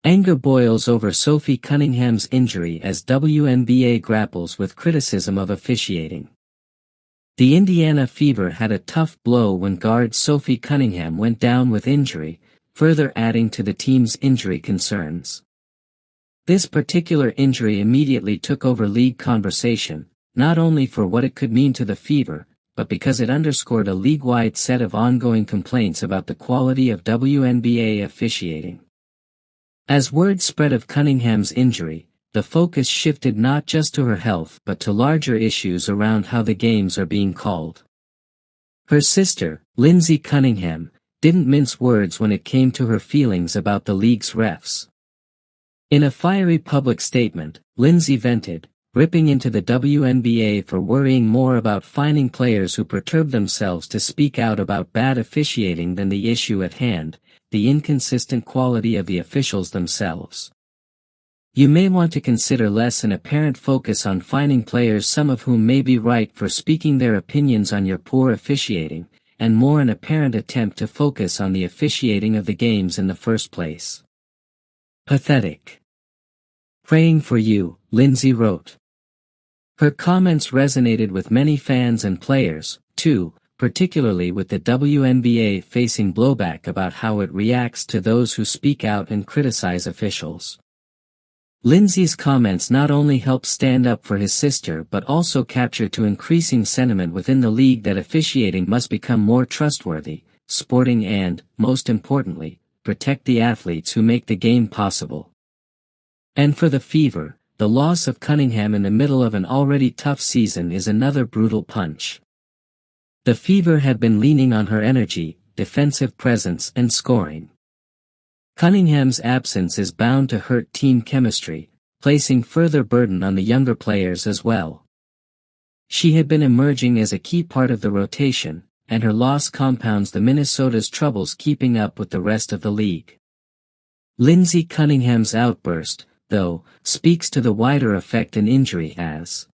Anger boils over Sophie Cunningham's injury as WNBA grapples with criticism of officiating. The Indiana Fever had a tough blow when guard Sophie Cunningham went down with injury, further adding to the team's injury concerns. This particular injury immediately took over league conversation, not only for what it could mean to the Fever, but because it underscored a league-wide set of ongoing complaints about the quality of WNBA officiating. As word spread of Cunningham's injury, the focus shifted not just to her health but to larger issues around how the games are being called. Her sister, Lindsay Cunningham, didn't mince words when it came to her feelings about the league's refs. In a fiery public statement, Lindsay vented, ripping into the WNBA for worrying more about fining players who perturb themselves to speak out about bad officiating than the issue at hand, the inconsistent quality of the officials themselves. You may want to consider less an apparent focus on fining players, some of whom may be right for speaking their opinions on your poor officiating, and more an apparent attempt to focus on the officiating of the games in the first place. Pathetic. Praying for you, Lindsay wrote. Her comments resonated with many fans and players, too, particularly with the WNBA facing blowback about how it reacts to those who speak out and criticize officials. Lindsay's comments not only helped stand up for his sister but also captured to increasing sentiment within the league that officiating must become more trustworthy, sporting and, most importantly, protect the athletes who make the game possible. And for the Fever, the loss of Cunningham in the middle of an already tough season is another brutal punch. The Fever had been leaning on her energy, defensive presence and scoring. Cunningham's absence is bound to hurt team chemistry, placing further burden on the younger players as well. She had been emerging as a key part of the rotation, and her loss compounds the Minnesota's troubles keeping up with the rest of the league. Lindsay Cunningham's outburst, though, speaks to the wider effect an injury has.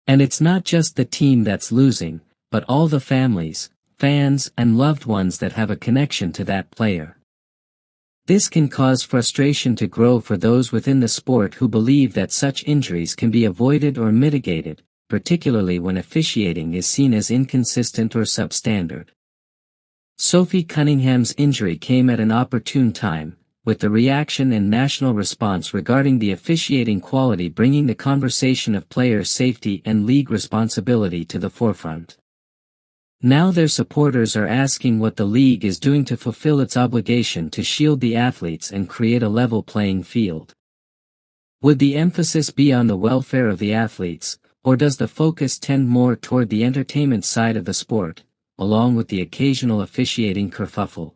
And it's not just the team that's losing, but all the families, fans and loved ones that have a connection to that player. This can cause frustration to grow for those within the sport who believe that such injuries can be avoided or mitigated, particularly when officiating is seen as inconsistent or substandard. Sophie Cunningham's injury came at an opportune time, with the reaction and national response regarding the officiating quality bringing the conversation of player safety and league responsibility to the forefront. Now their supporters are asking what the league is doing to fulfill its obligation to shield the athletes and create a level playing field. Would the emphasis be on the welfare of the athletes, or does the focus tend more toward the entertainment side of the sport, along with the occasional officiating kerfuffle?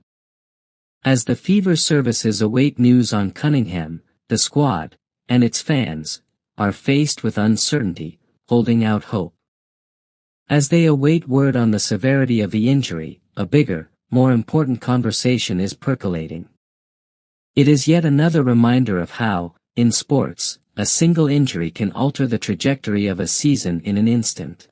As the Fever services await news on Cunningham, the squad, and its fans, are faced with uncertainty, holding out hope. As they await word on the severity of the injury, a bigger, more important conversation is percolating. It is yet another reminder of how, in sports, a single injury can alter the trajectory of a season in an instant.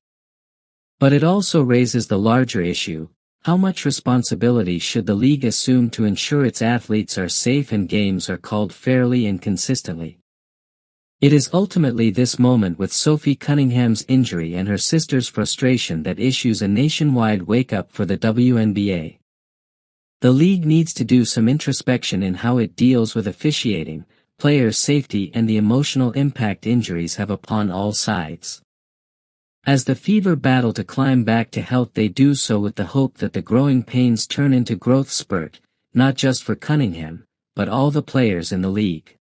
But it also raises the larger issue: how much responsibility should the league assume to ensure its athletes are safe and games are called fairly and consistently? It is ultimately this moment with Sophie Cunningham's injury and her sister's frustration that issues a nationwide wake-up for the WNBA. The league needs to do some introspection in how it deals with officiating, player safety and the emotional impact injuries have upon all sides. As the Fever battle to climb back to health, they do so with the hope that the growing pains turn into growth spurt, not just for Cunningham, but all the players in the league.